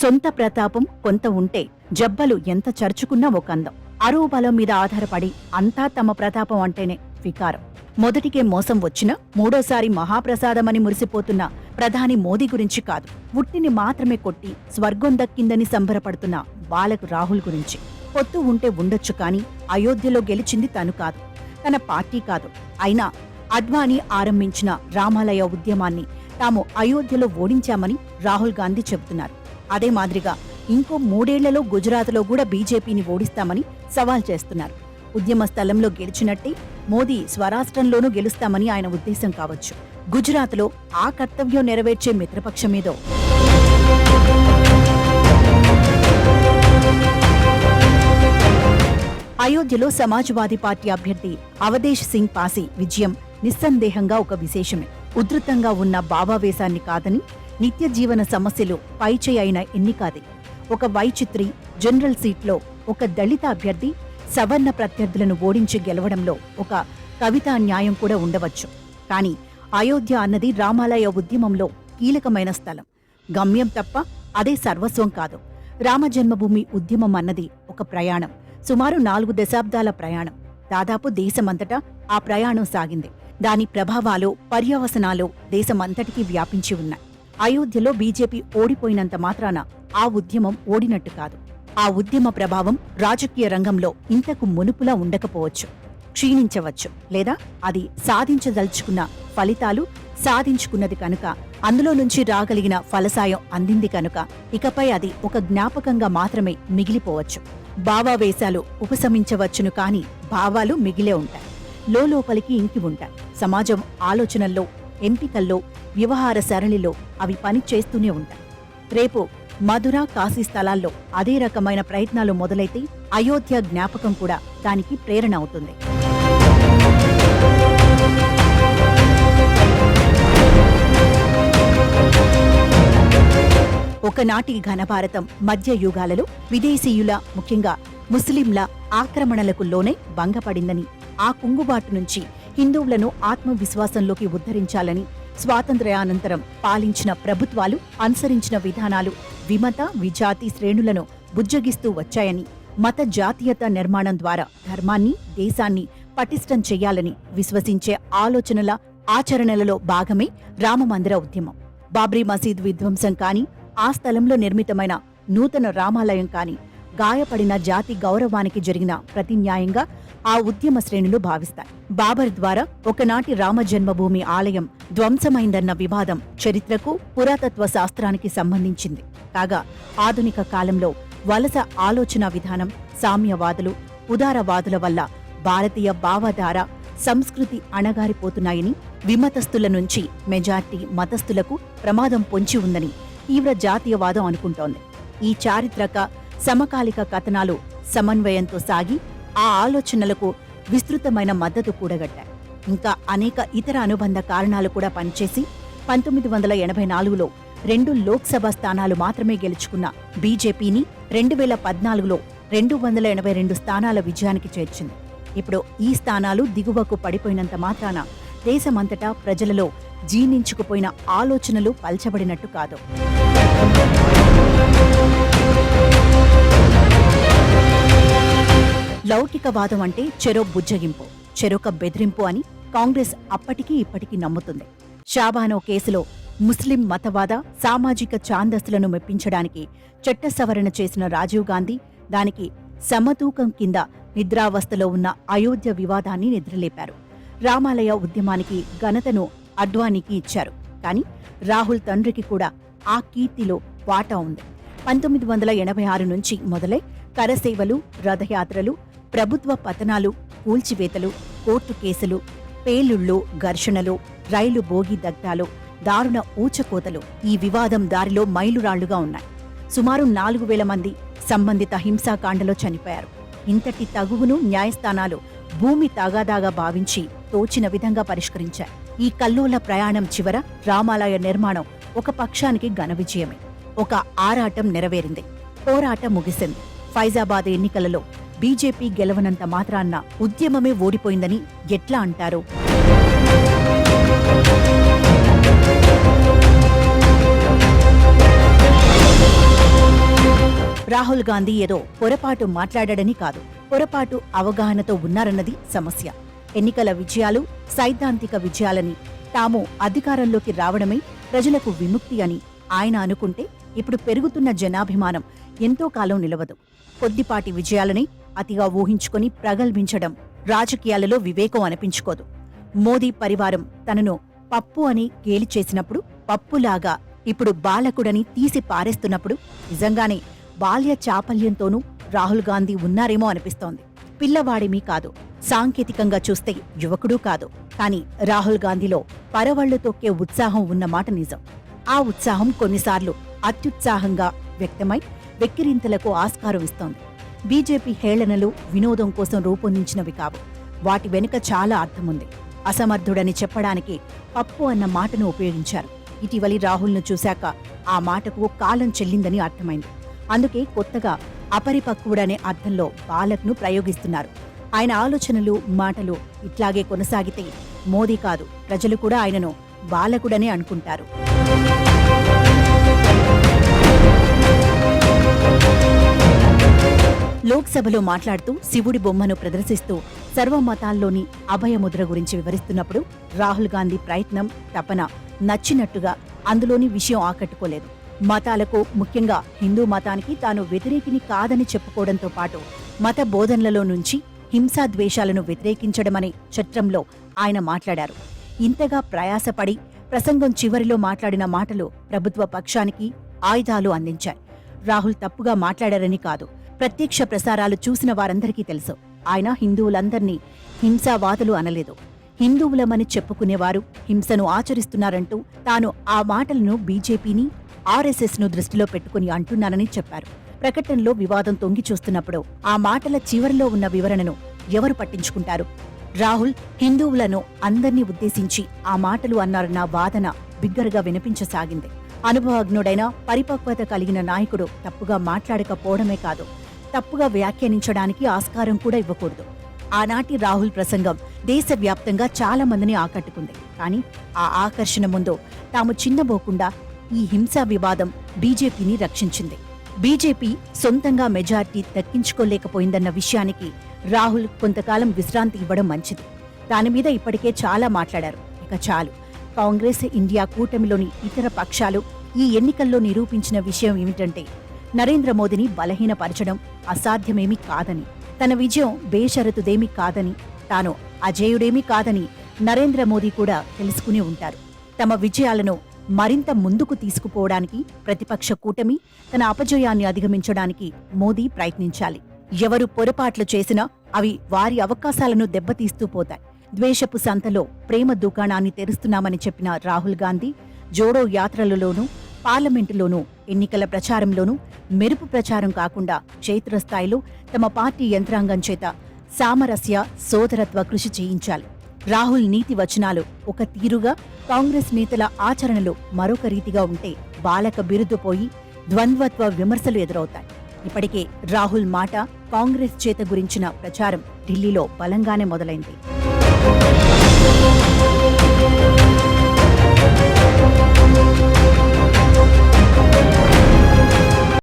సొంత ప్రతాపం కొంత ఉంటే జబ్బలు ఎంత చరుచుకున్నా ఒక అందం. అరువు బలం మీద ఆధారపడి అంతా తమ ప్రతాపం అంటేనే వికారం. మొదటికే మోసం వచ్చినా మూడోసారి మహాప్రసాదమని మురిసిపోతున్న ప్రధాని మోదీ గురించి కాదు, ఉట్టిని మాత్రమే కొట్టి స్వర్గం దక్కిందని సంబరపడుతున్న బాలక్ రాహుల్ గురించి. పొత్తు ఉంటే ఉండొచ్చు కాని అయోధ్యలో గెలిచింది తను కాదు, తన పార్టీ కాదు. అయినా అద్వానీ ఆరంభించిన రామాలయ ఉద్యమాన్ని తాము అయోధ్యలో ఓడించామని రాహుల్ గాంధీ చెబుతున్నారు. అదే మాదిరిగా ఇంకో 3 ఏళ్లలో గుజరాత్లో కూడా బీజేపీని ఓడిస్తామని సవాల్ చేస్తున్నారు. ఉద్యమ స్థలంలో గెలిచినట్టే మోదీ స్వరాష్ట్రంలోనూ గెలుస్తామని ఆయన ఉద్దేశం కావచ్చు. గుజరాత్లో ఆ కర్తవ్యం నెరవేర్చే మిత్రపక్షమేదో. అయోధ్యలో సమాజ్వాదీ పార్టీ అభ్యర్థి అవధేష్ సింగ్ పాసి విజయం నిస్సందేహంగా ఒక విశేషమే. ఉధృతంగా ఉన్న భావావేశాన్ని కాదని నిత్య జీవన సమస్యలు పైచేయి అయిన ఎన్నికాది. ఒక వైచిత్రి జనరల్ సీట్లో ఒక దళిత అభ్యర్థి సవర్ణ ప్రత్యర్థులను ఓడించి గెలవడంలో ఒక కవితా న్యాయం కూడా ఉండవచ్చు. కాని అయోధ్య అన్నది రామాలయ ఉద్యమంలో కీలకమైన స్థలం, గమ్యం తప్ప అదే సర్వస్వం కాదు. రామజన్మభూమి ఉద్యమం అన్నది ఒక ప్రయాణం, సుమారు 4 దశాబ్దాల ప్రయాణం. దాదాపు దేశమంతటా ఆ ప్రయాణం సాగింది. దాని ప్రభావాలు, పర్యవసనాలు దేశమంతటికీ వ్యాపించి ఉన్నాయి. అయోధ్యలో బీజేపీ ఓడిపోయినంత మాత్రాన ఆ ఉద్యమం ఓడినట్టు కాదు. ఆ ఉద్యమ ప్రభావం రాజకీయ రంగంలో ఇంతకు మునుపులా ఉండకపోవచ్చు, క్షీణించవచ్చు. లేదా అది సాధించదలుచుకున్న ఫలితాలు సాధించుకున్నది కనుక, అందులో నుంచి రాగలిగిన ఫలసాయం అందింది కనుక ఇకపై అది ఒక జ్ఞాపకంగా మాత్రమే మిగిలిపోవచ్చు. భావావేశాలు ఉపశమించవచ్చును కాని భావాలు మిగిలే ఉంటాయి, లోపలికి ఇంకి ఉంటాయి. సమాజం ఆలోచనల్లో, ఎంపికల్లో, వ్యవహార సరళిలో అవి పని చేస్తూనే ఉంటాయి. రేపు మధుర, కాశీ స్థలాల్లో అదే రకమైన ప్రయత్నాలు మొదలైతే అయోధ్య జ్ఞాపకం కూడా దానికి ప్రేరణ అవుతుంది. ఒకనాటి ఘనభారతం మధ్య యుగాలలో విదేశీయుల, ముఖ్యంగా ముస్లింల ఆక్రమణలకు లోనే భంగపడిందని, ఆ కుంగుబాటు నుంచి హిందువులను ఆత్మవిశ్వాసంలోకి ఉద్ధరించాలని స్వాతంత్ర్యానంతరం పాలించిన ప్రభుత్వాలు అనుసరించిన విధానాలు విమత, విజాతి శ్రేణులను బుజ్జగిస్తూ వచ్చాయని, మత జాతీయత నిర్మాణం ద్వారా ధర్మాన్ని, దేశాన్ని పటిష్టం చెయ్యాలని విశ్వసించే ఆలోచనల, ఆచరణలలో భాగమే రామమందిర ఉద్యమం. బాబ్రీ మసీద్ విధ్వంసం కాని, ఆ స్థలంలో నిర్మితమైన నూతన రామాలయం కాని గాయపడిన జాతి గౌరవానికి జరిగిన ప్రతిన్యాయంగా ఆ ఉద్యమ శ్రేణులు భావిస్తాయి. బాబర్ ద్వారా ఒకనాటి రామజన్మభూమి ఆలయం ధ్వంసమైందన్న వివాదం చరిత్రకు, పురాతత్వ శాస్త్రానికి సంబంధించింది. కాగా ఆధునిక కాలంలో వలస ఆలోచన విధానం, సామ్యవాదులు, ఉదారవాదుల వల్ల భారతీయ భావధార, సంస్కృతి అణగారిపోతున్నాయని, విమతస్థుల నుంచి మెజార్టీ మతస్థులకు ప్రమాదం పొంచి ఉందని తీవ్ర జాతీయవాదం అనుకుంటోంది. ఈ చారిత్రక సమకాలిక కథనాలు సమన్వయంతో సాగి ఆ ఆలోచనలకు విస్తృతమైన మద్దతు కూడగట్టాయి. ఇంకా అనేక ఇతర అనుబంధ కారణాలు కూడా పనిచేసి 1984లో 2 లోక్సభ స్థానాలు మాత్రమే గెలుచుకున్న బీజేపీని 2014లో 282 స్థానాల విజయానికి చేర్చింది. ఇప్పుడు ఈ స్థానాలు దిగువకు పడిపోయినంత మాత్రాన దేశమంతటా ప్రజలలో జీర్ణించుకుపోయిన ఆలోచనలు పల్చబడినట్టు కాదు. లౌకికవాదం అంటే చెరో బుజ్జగింపు, చెరొక బెదిరింపు అని కాంగ్రెస్ అప్పటికీ ఇప్పటికీ నమ్ముతుంది. షాబానో కేసులో ముస్లిం మతవాద, సామాజిక ఛాందస్సులను మెప్పించడానికి చట్ట సవరణ చేసిన రాజీవ్ గాంధీ దానికి సమతూకం కింద నిద్రావస్థలో ఉన్న అయోధ్య వివాదాన్ని నిద్రలేపారు. రామాలయ ఉద్యమానికి ఘనతను అడ్వానీకి ఇచ్చారు. కాని రాహుల్ తండ్రికి కూడా ఆ కీర్తిలో వాటా ఉంది. 1986 నుంచి మొదలై కరసేవలు, రథయాత్రలు, ప్రభుత్వ పతనాలు, కూల్చివేతలు, కోర్టు కేసులు, పేలుళ్లు, ఘర్షణలు, రైలు బోగి దగ్ధాలు, దారుణ ఊచకోతలు ఈ వివాదం దారిలో మైలురాళ్లుగా ఉన్నాయి. సుమారు 4000 మంది సంబంధిత హింసాకాండలో చనిపోయారు. ఇంతటి తగువును న్యాయస్థానాలు భూమి తాగాదాగా భావించి తోచిన విధంగా పరిష్కరించాయి. ఈ కల్లోల ప్రయాణం చివర రామాలయ నిర్మాణం ఒక పక్షానికి ఘన విజయమే. ఒక ఆరాటం నెరవేరింది, పోరాటం ముగిసింది. ఫైజాబాద్ ఎన్నికలలో బీజేపీ గెలవనంత మాత్రాన్న ఉద్యమమే ఓడిపోయిందని ఎట్లా అంటారు? రాహుల్ గాంధీ ఏదో పొరపాటు మాట్లాడాడని కాదు, పొరపాటు అవగాహనతో ఉన్నారన్నది సమస్య. ఎన్నికల విజయాలు సైద్ధాంతిక విజయాలని, తాము అధికారంలోకి రావడమే ప్రజలకు విముక్తి అని ఆయన అనుకుంటే ఇప్పుడు పెరుగుతున్న జనాభిమానం ఎంతో కాలం నిలవదు. కొద్దిపాటి విజయాలని అతిగా ఊహించుకొని ప్రగల్భించడం రాజకీయాలలో వివేకం అనిపించుకోదు. మోదీ పరివారం తనను పప్పు అని గేలి చేసినప్పుడు, పప్పులాగా ఇప్పుడు బాలకుడని తీసి పారేస్తున్నప్పుడు నిజంగానే బాల్య చాపల్యంతోనూ రాహుల్ గాంధీ ఉన్నారేమో అనిపిస్తోంది. పిల్లవాడేమీ కాదు, సాంకేతికంగా చూస్తే యువకుడూ కాదు. కాని రాహుల్ గాంధీలో పరవళ్లు తొక్కే ఉత్సాహం ఉన్నమాట నిజం. ఆ ఉత్సాహం కొన్నిసార్లు అత్యుత్సాహంగా వ్యక్తమై వెక్కిరింతలకు ఆస్కారం ఇస్తోంది. బీజేపీ హేళనలు వినోదం కోసం రూపొందించినవి కావు. వాటి వెనుక చాలా అర్థముంది. అసమర్థుడని చెప్పడానికి పప్పు అన్న మాటను ఉపయోగించారు. ఇటీవలి రాహుల్ను చూశాక ఆ మాటకు కాలం చెల్లిందని అర్థమైంది. అందుకే కొత్తగా అపరిపక్వుడనే అర్థంలో బాలక్ను ప్రయోగిస్తున్నారు. ఆయన ఆలోచనలు, మాటలు ఇట్లాగే కొనసాగితే మోదీ కాదు, ప్రజలు కూడా ఆయనను బాలకుడనే అనుకుంటారు. లోక్సభలో మాట్లాడుతూ శివుడి బొమ్మను ప్రదర్శిస్తూ సర్వమతాల్లోని అభయముద్ర గురించి వివరిస్తున్నప్పుడు రాహుల్ గాంధీ ప్రయత్నం, తపన నచ్చినట్టుగా అందులోని విషయం ఆకట్టుకోలేదు. మతాలకు, ముఖ్యంగా హిందూ మతానికి తాను వ్యతిరేకిని కాదని చెప్పుకోవడంతో పాటు మత బోధనలలో నుంచి హింసాద్వేషాలను వ్యతిరేకించడమనే చట్రంలో ఆయన మాట్లాడారు. ఇంతగా ప్రయాసపడి ప్రసంగం చివరిలో మాట్లాడిన మాటలు ప్రభుత్వ పక్షానికి ఆయుధాలు అందించాయి. రాహుల్ తప్పుగా మాట్లాడారని కాదు, ప్రత్యక్ష ప్రసారాలు చూసిన వారందరికీ తెలుసు. ఆయన హిందువులందర్నీ హింసావాదులు అనలేదు. హిందువులమని చెప్పుకునేవారు హింసను ఆచరిస్తున్నారంటూ తాను ఆ మాటలను బీజేపీని, ఆర్ఎస్ఎస్ను దృష్టిలో పెట్టుకుని అంటున్నానని చెప్పారు. ప్రకటనలో వివాదం తొంగి చూస్తున్నప్పుడు ఆ మాటల చివరిలో ఉన్న వివరణను ఎవరు పట్టించుకుంటారు? రాహుల్ హిందువులను అందర్నీ ఉద్దేశించి ఆ మాటలు అన్నారన్న వాదన బిగ్గరగా వినిపించసాగింది. అనుభవజ్ఞుడైన, పరిపక్వత కలిగిన నాయకుడు తప్పుగా మాట్లాడకపోవడమే కాదు, తప్పుగా వ్యాఖ్యానించడానికి ఆస్కారం కూడా ఇవ్వకూడదు. ఆనాటి రాహుల్ ప్రసంగం దేశవ్యాప్తంగా చాలా మందిని ఆకట్టుకుంది. కానీ ఆ ఆకర్షణ ముందు తాము చిన్నబోకుండా ఈ హింసా వివాదం బీజేపీని రక్షించింది. బీజేపీ సొంతంగా మెజార్టీ దక్కించుకోలేకపోయిందన్న విషయానికి రాహుల్ కొంతకాలం విశ్రాంతి ఇవ్వడం మంచిది. దానిమీద ఇప్పటికే చాలా మాట్లాడారు. ఇక చాలు. కాంగ్రెస్, ఇండియా కూటమిలోని ఇతర పక్షాలు ఈ ఎన్నికల్లో నిరూపించిన విషయం ఏమిటంటే నరేంద్ర మోదీని బలహీనపరచడం అసాధ్యమేమీ కాదని, తన విజయం బేషరతుదేమీ కాదని, తాను అజేయుడేమీ కాదని నరేంద్ర మోదీ కూడా తెలుసుకుని ఉంటారు. తమ విజయాలను మరింత ముందుకు తీసుకుపోవడానికి ప్రతిపక్ష కూటమి తన అపజయాన్ని అధిగమించడానికి మోదీ ప్రయత్నించాలి. ఎవరు పొరపాట్లు చేసినా అవి వారి అవకాశాలను దెబ్బతీస్తూ పోతాయి. ద్వేషపు సంతలో ప్రేమ దుకాణాన్ని తెరుస్తున్నామని చెప్పిన రాహుల్ గాంధీ జోడో యాత్రలలోనూ, పార్లమెంటులోనూ, ఎన్నికల ప్రచారంలోనూ మెరుపు ప్రచారం కాకుండా క్షేత్రస్థాయిలో తమ పార్టీ యంత్రాంగం చేత సామరస్య, సోదరత్వ కృషి చేయించాలి. రాహుల్ నీతి వచనాలు ఒక తీరుగా, కాంగ్రెస్ నేతల ఆచరణలు మరొక రీతిగా ఉంటే బాలక బిరుదు పోయి ద్వంద్వత్వ విమర్శలు ఎదురవుతాయి. ఇప్పటికే రాహుల్ మాట, కాంగ్రెస్ చేత గురించిన ప్రచారం ఢిల్లీలో బలంగానే మొదలైంది.